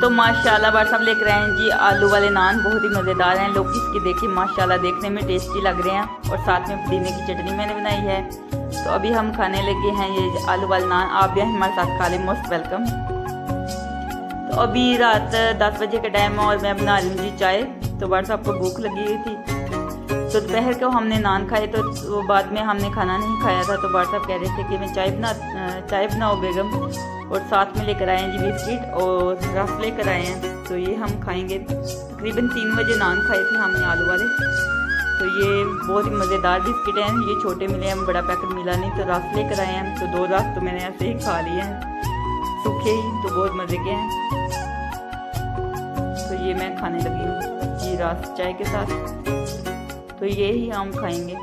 तो माशाल्लाह बार साहब लेकर आए हैं जी आलू वाले नान, बहुत ही मज़ेदार हैं। लोग इसकी देखिए माशाल्लाह देखने में टेस्टी लग रहे हैं और साथ में पुदीने की चटनी मैंने बनाई है। तो अभी हम खाने लगे हैं ये आलू वाले नान। आप भी हमारे साथ खा लें, मोस्ट वेलकम। तो अभी रात 10 बजे का टाइम है और मैं बना रही हूँ जी चाय। तो बार साहब को भूख लगी हुई थी, तो दोपहर को हमने नान खाए, तो बाद में हमने खाना नहीं खाया था। तो बार साहब कह रहे थे कि मैं चाय बनाओ बेगम, और साथ में लेकर आए हैं जी बिस्किट और रस लेकर आए हैं। तो ये हम खाएंगे। तकरीबन 3 बजे नान खाए थे हमने आलू वाले। तो ये बहुत ही मज़ेदार बिस्किट हैं, ये छोटे मिले हैं, बड़ा पैकेट मिला नहीं। तो रस लेकर आए हैं, तो 2 रस तो मैंने ऐसे ही खा लिए हैं सूखे ही, तो बहुत मज़े के हैं। तो ये मैं खाने लगी हूँ ये रस चाय के साथ। तो ये ही हम खाएंगे।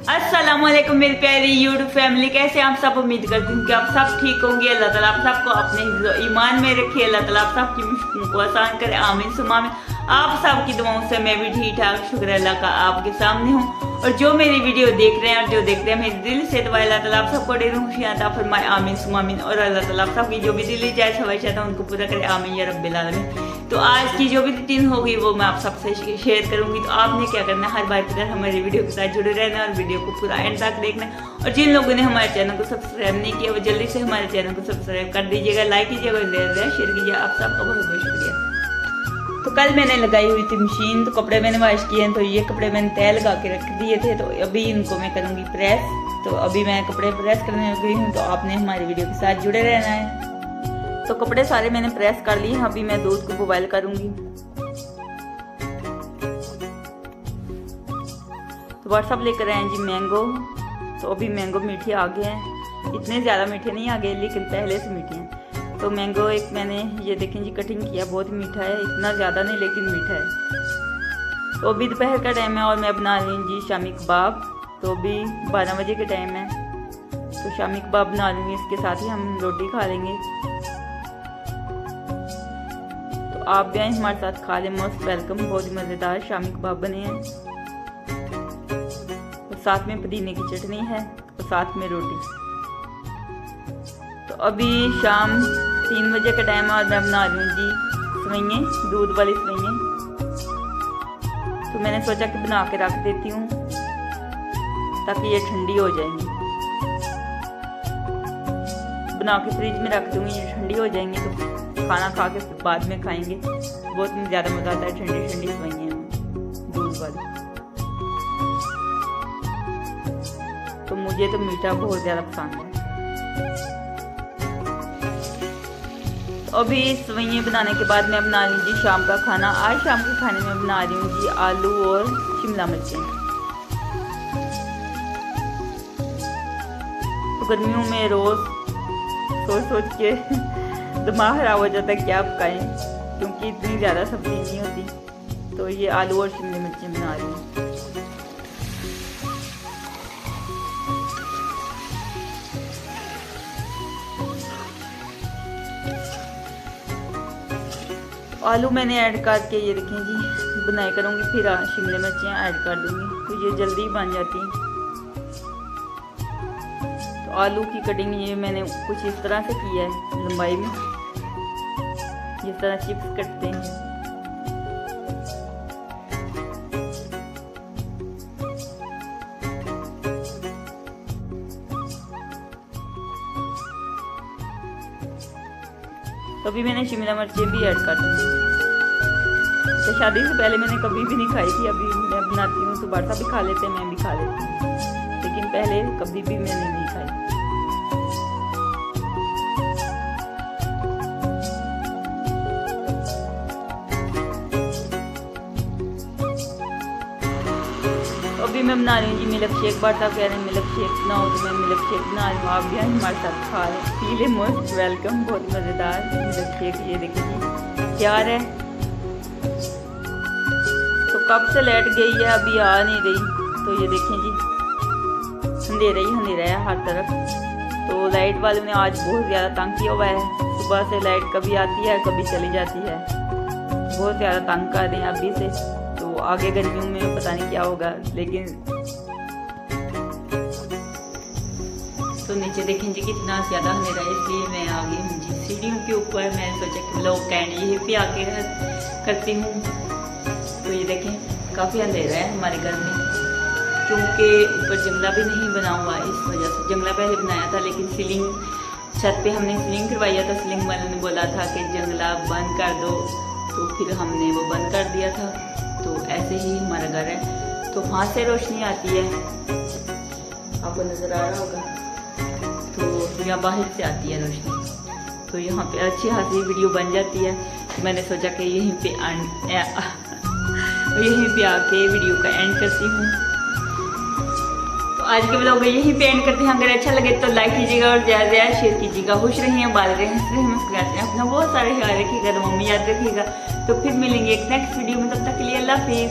अस्सलामुअलैकुम मेरी प्यारी यूट्यूब फैमिली, कैसे आप सब। उम्मीद करती हूँ कि आप सब ठीक होंगे। अल्लाह ताला आप सबको अपने ईमान में रखे, अल्लाह ताला आप सबकी मुश्किलों को आसान करे, आमीन सुमा आमीन। आप सबकी दुआओं से मैं भी ठीक ठाक, शुक्र अल्लाह का आपके सामने हूँ। और जो मेरी वीडियो देख रहे हैं और जो देखते हैं, मेरे दिल से दुआ अल्लाह ताला आप सबको ढेरों खुशियां अता फरमाए, आमीन सुमा आमीन। और अल्लाह ताला आप सबकी जो भी दिली जाए ख्वाहिशात है उनको पूरा करे, आमीन या रब्बिल आलमीन। तो आज की जो भी रूटीन होगी वो मैं आप सबसे शेयर करूंगी। तो आपने क्या करना है, हर बार की तरह हमारी वीडियो के साथ जुड़े रहना और वीडियो को पूरा एंड तक देखना। और जिन लोगों ने हमारे चैनल को सब्सक्राइब नहीं किया वो जल्दी से हमारे चैनल को सब्सक्राइब कर दीजिएगा, लाइक कीजिएगा, शेयर कीजिए। आप सबका बहुत बहुत शुक्रिया। तो कल मैंने लगाई हुई थी मशीन, तो कपड़े मैंने वॉश किए हैं। तो ये कपड़े मैंने तय लगा के रख दिए थे, तो अभी इनको मैं करूँगी प्रेस। तो अभी मैं कपड़े प्रेस करने लगी हूँ, तो आपने हमारी वीडियो के साथ जुड़े रहना है। तो कपड़े सारे मैंने प्रेस कर लिए हैं, अभी मैं दूध को बॉयल करूँगी। तो व्हाट्सअप लेकर आए हैं जी मैंगो। तो अभी मैंगो मीठे आ गए हैं, इतने ज़्यादा मीठे नहीं आ गए लेकिन पहले से मीठे हैं। तो मैंगो एक मैंने ये देखें जी कटिंग किया, बहुत मीठा है, इतना ज़्यादा नहीं लेकिन मीठा है। तो अभी दोपहर का टाइम है और मैं बना रही हूँ जी शामी कबाब। तो अभी 12 बजे के टाइम है, तो शामी कबाब बना लूँगी, इसके साथ ही हम रोटी खा लेंगे। तो आप भी आए हमारे साथ खा लें, मोस्ट वेलकम। बहुत ही मज़ेदार शामी कबाब बने हैं, और साथ में पुदीने की चटनी है और साथ में रोटी। तो अभी शाम 3 बजे का टाइम है और मैं बना रही हूँ जी सेवइयाँ, दूध वाली सेवइयाँ। तो मैंने सोचा कि बना के रख देती हूँ ताकि ये ठंडी हो जाएंगी। बना के फ्रिज में रख दूँगी, ये ठंडी हो जाएंगी तो खाना खा के बाद में खाएंगे। बहुत ज़्यादा मज़ा आता है ठंडी ठंडी सेवइयाँ दूध वाली। तो मुझे तो मीठा बहुत ज़्यादा पसंद है। अभी सेवइयाँ बनाने के बाद मैं बना रही जी शाम का खाना। आज शाम के खाने में बना रही हूँ जी आलू और शिमला मिर्चें। तो गर्मियों में रोज़ सोच के दिमाग खराब हो जाता है क्या पकाएं, क्योंकि इतनी ज़्यादा सब्जी नहीं होती। तो ये आलू और शिमला मिर्चें बना रही हूँ। आलू मैंने ऐड करके ये देखें जी बनाई करूँगी, फिर शिमला मिर्चें ऐड कर दूँगी, तो ये जल्दी बन जाती हैं। तो आलू की कटिंग ये मैंने कुछ इस तरह से की है, लंबाई में जिस तरह चिप्स कटते हैं। तो अभी मैंने शिमला मिर्चें भी ऐड कर दी। तो शादी से पहले मैंने कभी भी नहीं खाई थी, अभी मैं बनाती हूँ तो बाटा भी खा लेते हैं, मैं भी खा लेती हूँ, लेकिन पहले कभी भी मैंने नहीं खाई। अभी मैं बना रही हूँ जी मिल्क शेक। बाटा कह रहे हैं मिल्क शेक बनाओ तो मैं मिल्क शेक बना रही हूँ। आप भी हमारे साथ खा रहे पी ले, मोस्ट वेलकम। बहुत मज़ेदार मिल्क शेक। ये देखिए जी तैयार है। तो कब से लेट गई है, अभी आ नहीं रही। तो ये देखें जी अंधेरा ही अंधेरा है हर तरफ। तो लाइट वालों ने आज बहुत ज़्यादा तंग किया हुआ है। सुबह से लाइट कभी आती है कभी चली जाती है, बहुत ज़्यादा तंग कर रहे हैं अभी से। तो आगे गर्मियों में पता नहीं क्या होगा। लेकिन तो नीचे देखें जी कितना ज़्यादा अंधेरा है, इसलिए मैं आ गई हूँ जी सीढ़ियों के ऊपर। मैंने सोचा कि ब्लॉग का एंड यहीं पे आके करती हूँ। तो ये देखें काफ़ी अंधेरा है हमारे घर में, क्योंकि ऊपर जंगला भी नहीं बना हुआ। इस वजह से जंगला पहले बनाया था, लेकिन सीलिंग छत पे हमने सीलिंग करवाया था। सीलिंग वाले ने बोला था कि जंगला बंद कर दो, तो फिर हमने वो बंद कर दिया था। तो ऐसे ही हमारा घर है। तो वहाँ से रोशनी आती है, आपको नज़र आ रहा होगा। तो यहाँ बाहर से आती है रोशनी। तो यहाँ पे अच्छी खासी वीडियो बन जाती है। मैंने सोचा कि यहीं पे आके वीडियो का एंड करती हूँ। तो आज के ब्लॉग यहीं पे एंड करते हैं। अगर अच्छा लगे तो लाइक कीजिएगा और ज़्यादा से ज़्यादा शेयर कीजिएगा। खुश रहिए, बाल रहे हैं, मुस्कुराते हैं। अपना बहुत सारे ख्याल रखिएगा, तो मम्मी याद रखिएगा। तो फिर मिलेंगे एक नेक्स्ट वीडियो में, तब तक के लिए अल्लाह हाफिज़।